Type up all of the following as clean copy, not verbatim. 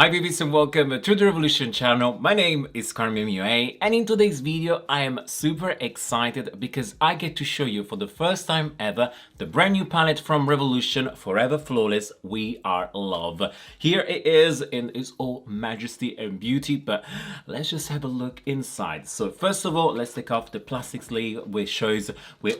Hi babies and welcome to the Revolution channel. My name is CARMIMUA and in today's video I am super excited because I get to show you for the first time ever the brand new palette from Revolution, Forever Flawless, We Are Love. Here it is in its all majesty and beauty, but let's just have a look inside. So first of all, let's take off the plastic sleeve which shows we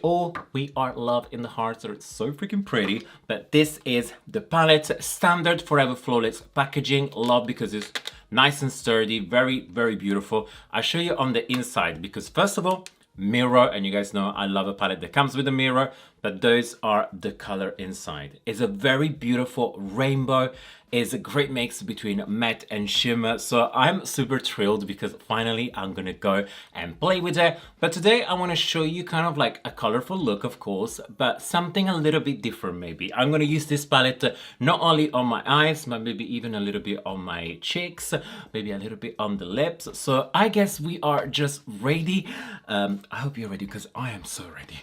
are love in the heart, so it's so freaking pretty. But this is the palette, standard Forever Flawless packaging. Love because it's nice and sturdy, very beautiful. I'll show you on the inside because first of all, mirror, and you guys know I love a palette that comes with a mirror, but those are the color inside. It's a very beautiful rainbow. It's a great mix between matte and shimmer, so I'm super thrilled because finally I'm gonna go and play with it. But today I want to show you kind of like a colorful look, of course, but something a little bit different maybe. I'm gonna use this palette not only on my eyes, but maybe even a little bit on my cheeks, maybe a little bit on the lips. So I guess we are just ready. I hope you're ready because I am so ready.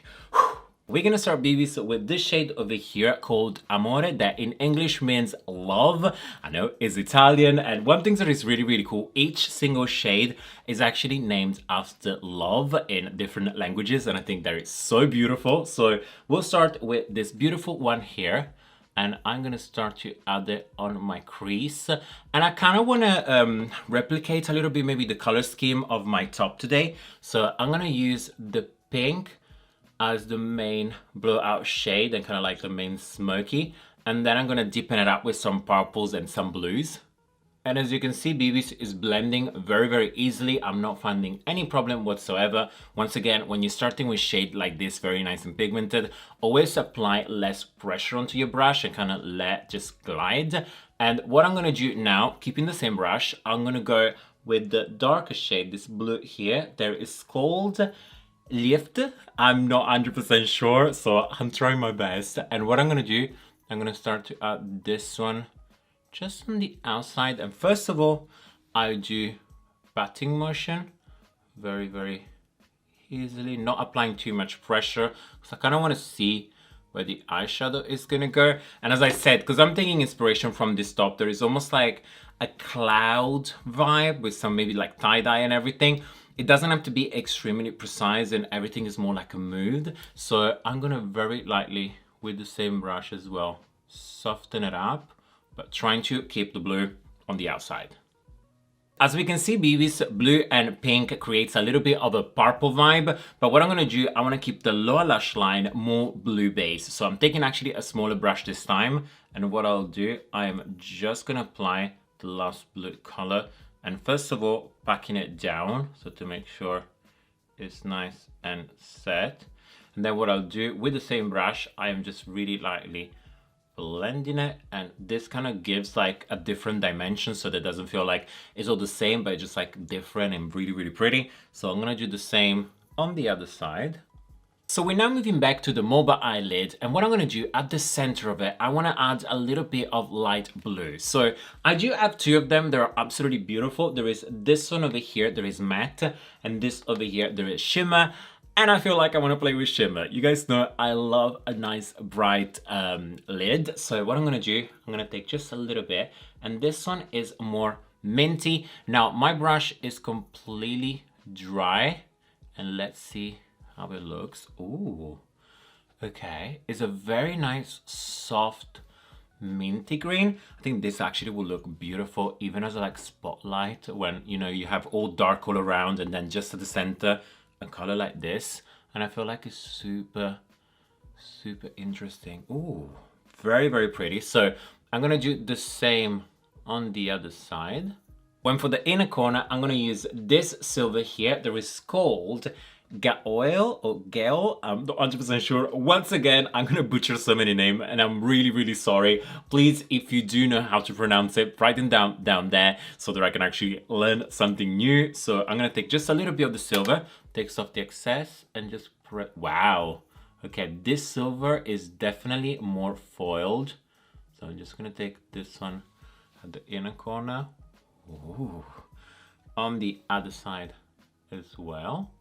We're gonna start, babies, with this shade over here called Amore, that in English means love. I know it's Italian, and one thing that is really cool, each single shade is actually named after love in different languages, and I think that is so beautiful. So we'll start with this beautiful one here, and I'm gonna start to add it on my crease. And I kind of wanna replicate a little bit maybe the color scheme of my top today. So I'm gonna use the pink as the main blowout shade and kind of like the main smoky, and then I'm gonna deepen it up with some purples and some blues. And as you can see, babies, is blending very easily. I'm not finding any problem whatsoever. Once again, when you're starting with shade like this, very nice and pigmented, always apply less pressure onto your brush and kind of let just glide. And what I'm gonna do now, keeping the same brush, I'm gonna go with the darker shade, this blue here. There is called Lift. I'm not 100% sure, so I'm trying my best. And what I'm gonna do, I'm gonna start to add this one just on the outside. And first of all, I do patting motion very easily, not applying too much pressure, because I kind of want to see where the eyeshadow is gonna go. And as I said, because I'm taking inspiration from this top, there is almost like a cloud vibe with some maybe like tie-dye and everything. It doesn't have to be extremely precise, and everything is more like a mood. So I'm gonna very lightly, with the same brush as well, soften it up, but trying to keep the blue on the outside. As we can see, babies, blue and pink creates a little bit of a purple vibe, but what I'm gonna do, I wanna keep the lower lash line more blue based. So I'm taking actually a smaller brush this time, and what I'll do, I'm just gonna apply the last blue color. And first of all, packing it down, so to make sure it's nice and set. And then what I'll do with the same brush, I am just really lightly blending it. And this kind of gives like a different dimension, so that it doesn't feel like it's all the same, but it's just like different and really pretty. So I'm gonna do the same on the other side. So we're now moving back to the mobile eyelid, and what I'm gonna do at the center of it, I wanna add a little bit of light blue. So I do have two of them, they're absolutely beautiful. There is this one over here, there is matte, and this over here, there is shimmer. And I feel like I wanna play with shimmer. You guys know I love a nice bright lid. So what I'm gonna do, I'm gonna take just a little bit, and this one is more minty. Now my brush is completely dry, and let's see how it looks. Ooh, okay. It's a very nice, soft, minty green. I think this actually will look beautiful even as a like spotlight when, you know, you have all dark all around and then just at the center, a color like this. And I feel like it's super interesting. Ooh, very pretty. So I'm gonna do the same on the other side. When for the inner corner, I'm gonna use this silver here. There is called Gaoil or Gail, I'm not 100% sure. Once again, I'm gonna butcher so many names and I'm really sorry. Please, if you do know how to pronounce it, write them down there so that I can actually learn something new. So I'm gonna take just a little bit of the silver, takes off the excess, and just wow. Okay, this silver is definitely more foiled. So I'm just gonna take this one at the inner corner. Ooh. On the other side as well.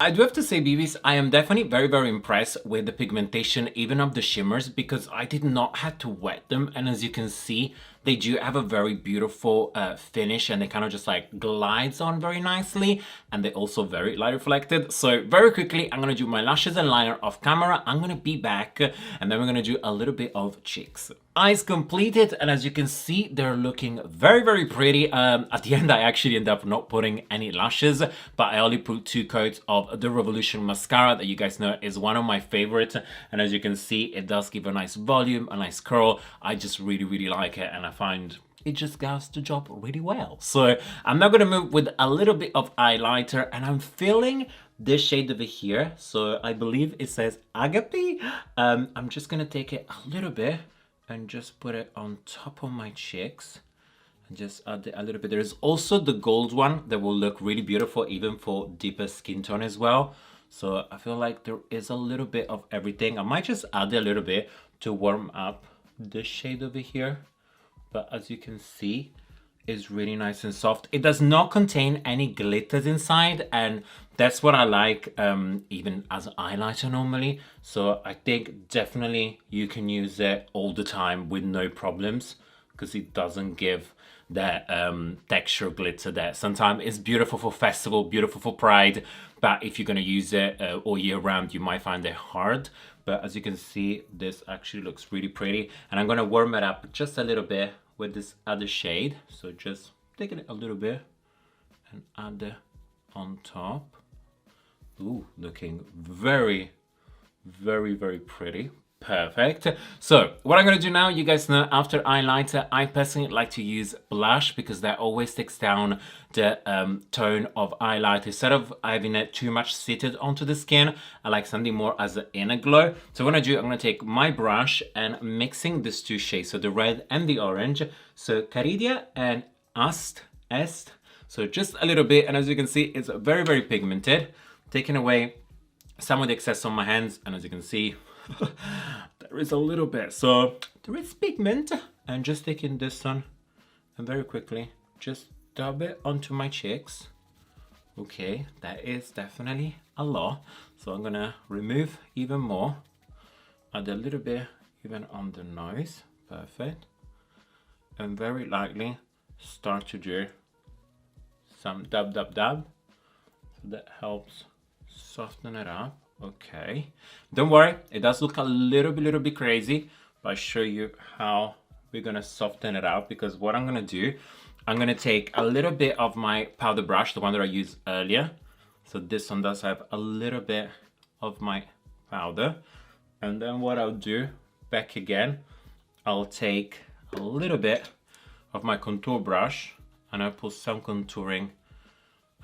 I do have to say, babies, I am definitely very impressed with the pigmentation, even of the shimmers, because I did not have to wet them. And as you can see, they do have a very beautiful finish, and they kind of just like glides on very nicely, and they're also very light reflected. So very quickly, I'm gonna do my lashes and liner off camera. I'm gonna be back, and then we're gonna do a little bit of cheeks. Eyes completed, and as you can see, they're looking very pretty. At the end, I actually end up not putting any lashes, but I only put 2 coats of the Revolution mascara that you guys know is one of my favorites. And as you can see, it does give a nice volume, a nice curl. I just really like it, and I find it just does the job really well. So I'm now gonna move with a little bit of highlighter, and I'm feeling this shade over here. So I believe it says Agape. I'm just gonna take it a little bit and just put it on top of my cheeks and just add it a little bit. There's also the gold one that will look really beautiful even for deeper skin tone as well. So I feel like there is a little bit of everything. I might just add a little bit to warm up this shade over here. But as you can see, it's really nice and soft. It does not contain any glitters inside, and that's what I like even as an highlighter normally. So I think definitely you can use it all the time with no problems, because it doesn't give that texture glitter that sometimes is beautiful for festival, beautiful for Pride, but if you're gonna use it all year round, you might find it hard. But as you can see, this actually looks really pretty, and I'm gonna warm it up just a little bit with this other shade. So just taking it a little bit and add it on top. Ooh, looking very pretty. Perfect. So what I'm gonna do now, you guys know, after highlighter, I personally like to use blush because that always takes down the tone of highlight. Instead of having it too much seated onto the skin, I like something more as an inner glow. So what I'm gonna do, I'm gonna take my brush and mixing these 2 shades, so the red and the orange. So Caridia and Est. So just a little bit, and as you can see, it's very pigmented. Taking away some of the excess on my hands, and as you can see, there is a little bit, so there is pigment. And just taking this one and very quickly just dab it onto my cheeks. Okay, that is definitely a lot, so I'm gonna remove even more, add a little bit even on the nose. Perfect. And very lightly start to do some dab, so that helps soften it up. Okay, don't worry, it does look a little bit crazy, but I'll show you how we're gonna soften it out. Because what I'm gonna do, I'm gonna take a little bit of my powder brush, the one that I used earlier. So this one does have a little bit of my powder, and then what I'll do, back again, I'll take a little bit of my contour brush and I'll put some contouring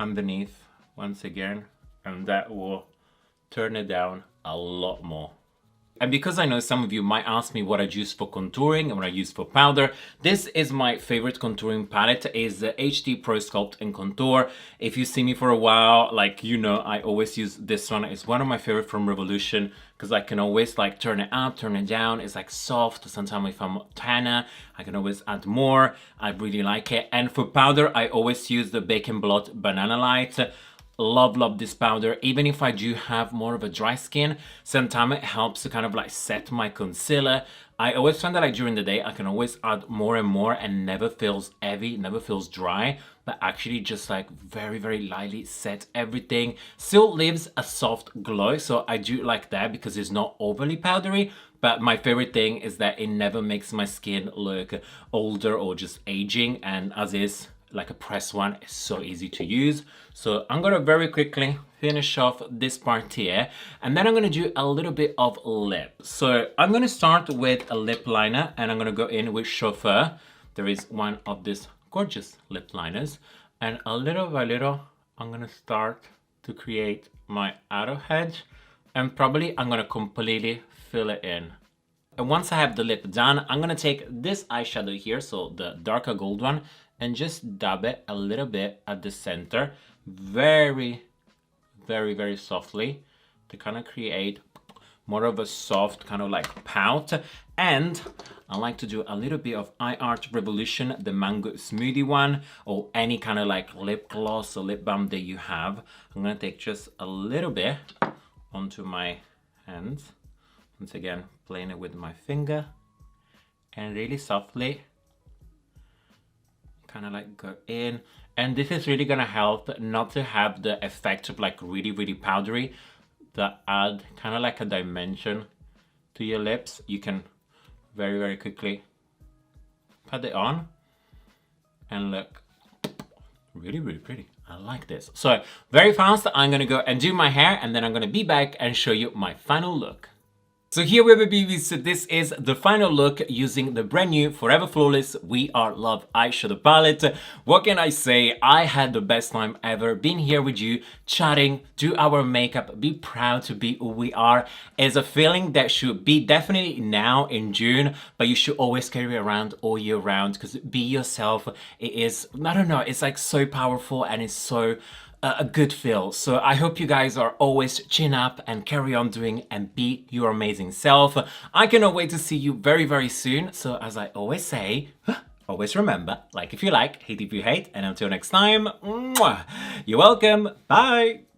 underneath once again, and that will turn it down a lot more. And because I know some of you might ask me what I use for contouring and what I use for powder, this is my favorite contouring palette, is the HD Pro Sculpt and Contour. If you see me for a while, like, you know, I always use this one. It's one of my favorite from Revolution because I can always like turn it up, turn it down. It's like soft. Sometimes if I'm tanner, I can always add more. I really like it. And for powder, I always use the Bacon Blot Banana Light. Love this powder. Even if I do have more of a dry skin, sometimes it helps to kind of like set my concealer. I always find that like during the day I can always add more and more and never feels heavy, never feels dry, but actually just like very lightly set everything. Still leaves a soft glow, so I do like that because it's not overly powdery. But my favorite thing is that it never makes my skin look older or just aging, and as is, like a pressed one, is so easy to use. So I'm gonna very quickly finish off this part here, and then I'm gonna do a little bit of lip. So I'm gonna start with a lip liner, and I'm gonna go in with Chauffeur. There is one of these gorgeous lip liners, and a little by little I'm gonna start to create my outer edge, and probably I'm gonna completely fill it in. And once I have the lip done, I'm gonna take this eyeshadow here, so the darker gold one, and just dab it a little bit at the center, very softly, to kind of create more of a soft kind of like pout. And I like to do a little bit of iArt Revolution, the Mango Smoothie one, or any kind of like lip gloss or lip balm that you have. I'm gonna take just a little bit onto my hands. Once again, playing it with my finger, and really softly kind of like go in. And this is really gonna help not to have the effect of like really, really powdery, that add kind of like a dimension to your lips. You can very, very quickly put it on and look really, really pretty. I like this. So very fast, I'm gonna go and do my hair, and then I'm gonna be back and show you my final look. So here we have, baby. So this is the final look using the brand new Forever Flawless We Are Love eyeshadow palette. What can I say? I had the best time ever being here with you, chatting, do our makeup, be proud to be who we are. Is a feeling that should be definitely now in June, but you should always carry around all year round, because be yourself, it is, I don't know, it's like so powerful and it's so a good feel. So I hope you guys are always chin up and carry on doing and be your amazing self. I cannot wait to see you very, very soon. So as I always say, always remember, like if you like, hate if you hate, and until next time, mwah, you're welcome. Bye.